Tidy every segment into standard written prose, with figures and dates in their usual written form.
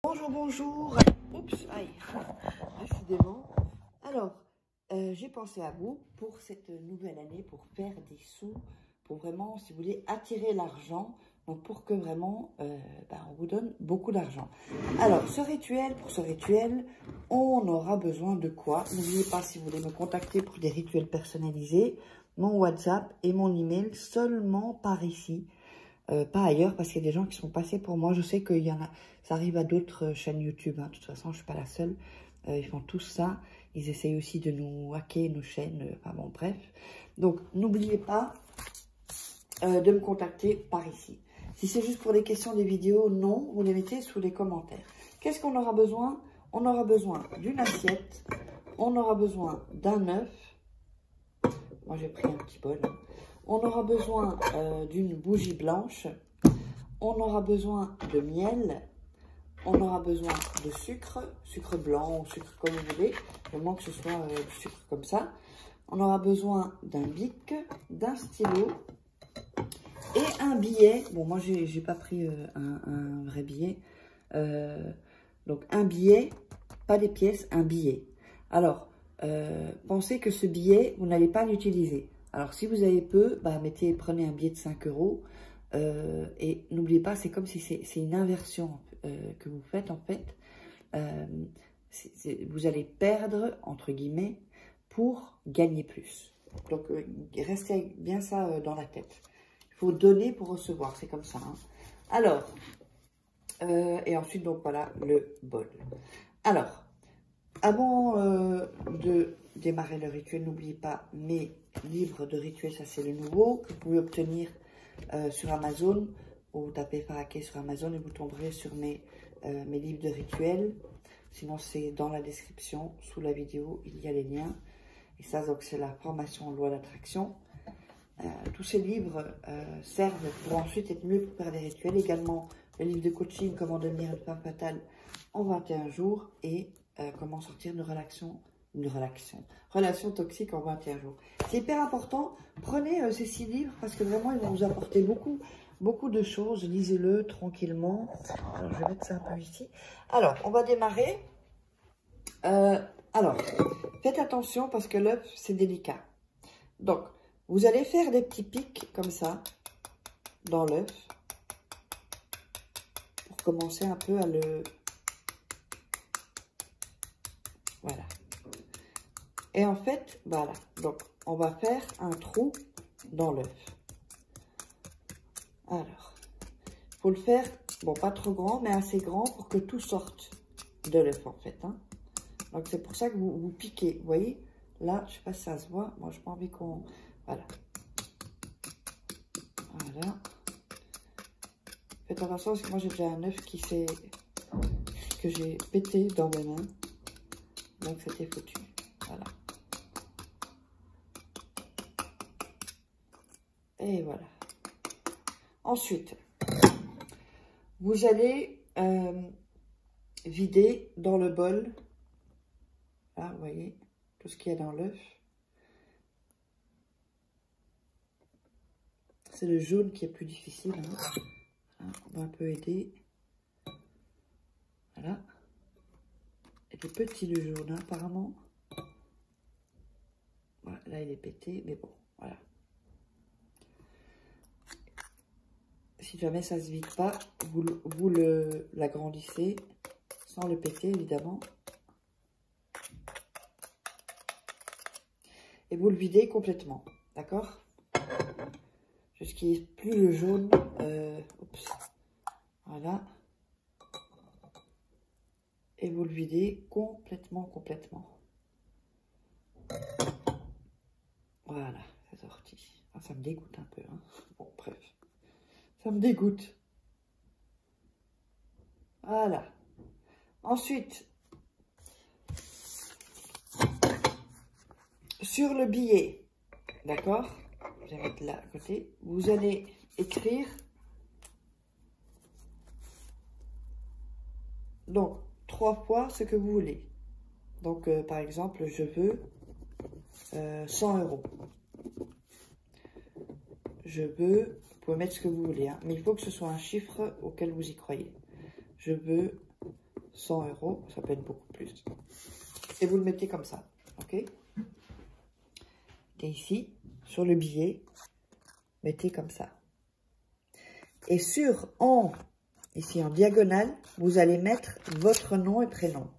Bonjour, bonjour. Oups, aïe, décidément. Alors, j'ai pensé à vous pour cette nouvelle année, pour faire des sous, pour vraiment, si vous voulez, attirer l'argent, donc pour que vraiment, on vous donne beaucoup d'argent. Alors, pour ce rituel, on aura besoin de quoi? N'oubliez pas, si vous voulez me contacter pour des rituels personnalisés, mon WhatsApp et mon email seulement par ici. Pas ailleurs, parce qu'il y a des gens qui sont passés pour moi. Je sais qu'il y en a, ça arrive à d'autres chaînes YouTube, hein. De toute façon, je suis pas la seule. Ils font tous ça. Ils essayent aussi de nous hacker nos chaînes. Enfin bon, bref. Donc, n'oubliez pas de me contacter par ici. Si c'est juste pour les questions des vidéos, non, vous les mettez sous les commentaires. Qu'est-ce qu'on aura besoin? On aura besoin d'une assiette. On aura besoin d'un œuf. Moi, j'ai pris un petit bol. On aura besoin d'une bougie blanche. On aura besoin de miel. On aura besoin de sucre blanc ou sucre comme vous voulez. Du moment que ce soit du sucre comme ça. On aura besoin d'un bic, d'un stylo et un billet. Bon, moi, j'ai pas pris un vrai billet. Donc, un billet, pas des pièces, un billet. Alors, pensez que ce billet, vous n'allez pas l'utiliser. Alors, si vous avez peu, prenez un billet de 5 €. Et n'oubliez pas, c'est comme si c'est une inversion que vous faites, en fait. Vous allez perdre, entre guillemets, pour gagner plus. Donc, restez bien ça dans la tête. Il faut donner pour recevoir, c'est comme ça. Hein. Alors, et ensuite, donc voilà, le bol. Alors, avant de démarrer le rituel, n'oubliez pas mes livres de rituel, ça c'est le nouveau, que vous pouvez obtenir sur Amazon. Vous tapez Faraké sur Amazon et vous tomberez sur mes livres de rituel. Sinon, c'est dans la description, sous la vidéo, il y a les liens. Et ça, donc, c'est la formation en loi d'attraction. Tous ces livres servent pour ensuite être mieux pour faire des rituels. Également, le livre de coaching, comment devenir une femme fatale en 21 jours et comment sortir d'une relation toxique en 21 jours. C'est hyper important. Prenez ces 6 livres parce que vraiment, ils vont vous apporter beaucoup de choses. Lisez-le tranquillement. Alors, je vais mettre ça un peu ici. Alors, on va démarrer. Alors, faites attention parce que l'œuf, c'est délicat. Donc, vous allez faire des petits pics comme ça dans l'œuf pour commencer un peu à le... Voilà. Et en fait, voilà. Donc, on va faire un trou dans l'œuf. Alors, il faut le faire, bon, pas trop grand, mais assez grand pour que tout sorte de l'œuf, en fait. Hein. Donc, c'est pour ça que vous piquez. Vous voyez, là, je ne sais pas si ça se voit. Moi, je n'ai pas envie qu'on... Voilà. Voilà. Faites attention parce que moi, j'ai déjà un œuf que j'ai pété dans mes mains. Donc, c'était foutu. Voilà. Et voilà. Ensuite, vous allez vider dans le bol. Là, vous voyez, tout ce qu'il y a dans l'œuf. C'est le jaune qui est plus difficile. Hein. On va un peu aider. Voilà. Il est petit le jaune, hein, apparemment. Voilà, là, il est pété, mais bon, voilà. Si jamais ça ne se vide pas, vous l'agrandissez sans le péter, évidemment. Et vous le videz complètement, d'accord? Jusqu'il n'y ait plus le jaune. Oups. Voilà. Et vous le videz complètement. Voilà, c'est sorti. Ah, ça me dégoûte un peu. Hein. Bon, bref. Ça me dégoûte. Voilà. Ensuite, sur le billet, d'accord? Je vais mettre là à côté. Vous allez écrire. Donc, 3 fois ce que vous voulez. Donc, par exemple, je veux 100 €. Je veux, vous pouvez mettre ce que vous voulez, hein, mais il faut que ce soit un chiffre auquel vous y croyez. Je veux 100 €, ça peut être beaucoup plus. Et vous le mettez comme ça, ok? Et ici, sur le billet, mettez comme ça. Et ici en diagonale, vous allez mettre votre nom et prénom.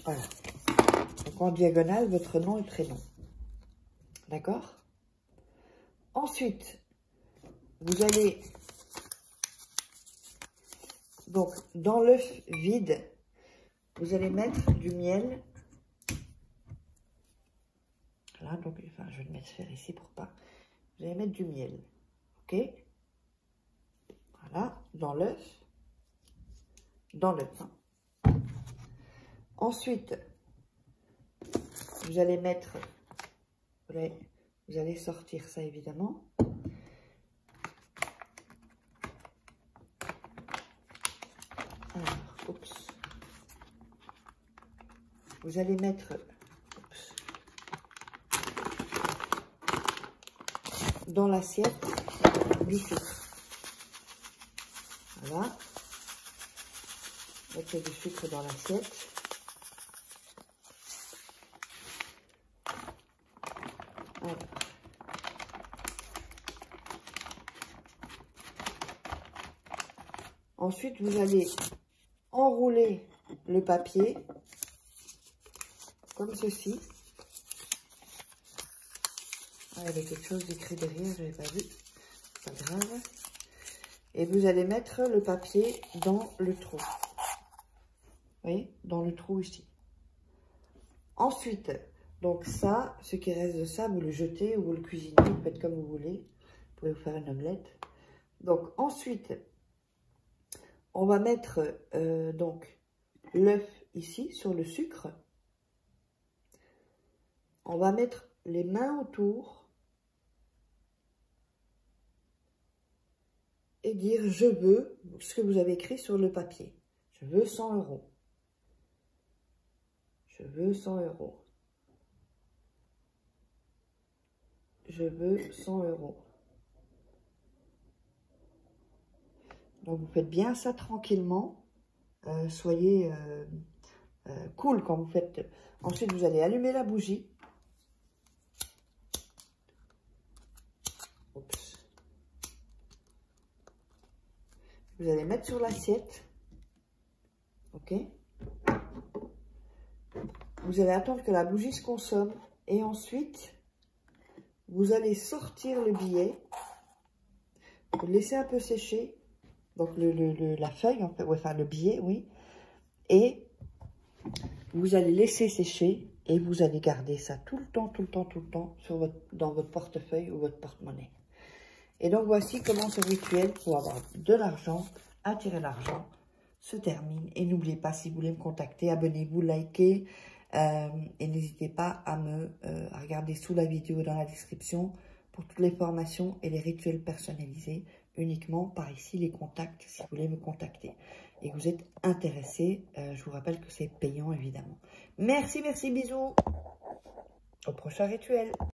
Voilà. Donc en diagonale, votre nom et prénom. D'accord? Ensuite, vous allez, donc dans l'œuf vide, vous allez mettre du miel. Voilà, donc enfin, je vais le mettre faire ici pour pas. Vous allez mettre du miel. Ok? Voilà, dans l'œuf. Dans l'œuf. Hein. Ensuite, vous allez mettre, vous allez sortir ça évidemment. Alors, oups. Vous allez mettre dans l'assiette du sucre. Voilà. Mettez du sucre dans l'assiette. Voilà. Ensuite, vous allez enrouler le papier comme ceci. Ah, il y avait quelque chose d'écrit derrière, je n'avais pas vu. Pas grave. Et vous allez mettre le papier dans le trou. Vous voyez, dans le trou ici. Ensuite, donc ça, ce qui reste de ça, vous le jetez ou vous le cuisinez, vous faites comme vous voulez. Vous pouvez vous faire une omelette. Donc ensuite, on va mettre donc l'œuf ici sur le sucre. On va mettre les mains autour et dire je veux ce que vous avez écrit sur le papier. Je veux 100 €. Je veux 100 €. Je veux 100 €. Donc, vous faites bien ça tranquillement. Soyez cool quand vous faites. Ensuite, vous allez allumer la bougie. Oups. Vous allez mettre sur l'assiette. Ok. Vous allez attendre que la bougie se consomme. Et ensuite, vous allez sortir le billet. Vous le laissez un peu sécher. Donc, la feuille, en fait, ouais, enfin le billet, oui. Et vous allez laisser sécher et vous allez garder ça tout le temps dans votre portefeuille ou votre porte-monnaie. Et donc, voici comment ce rituel pour avoir de l'argent, attirer l'argent, se termine. Et n'oubliez pas, si vous voulez me contacter, abonnez-vous, likez. Et n'hésitez pas à regarder sous la vidéo dans la description pour toutes les formations et les rituels personnalisés. Uniquement par ici les contacts si vous voulez me contacter et que vous êtes intéressé. Je vous rappelle que c'est payant évidemment. Merci, bisous. Au prochain rituel.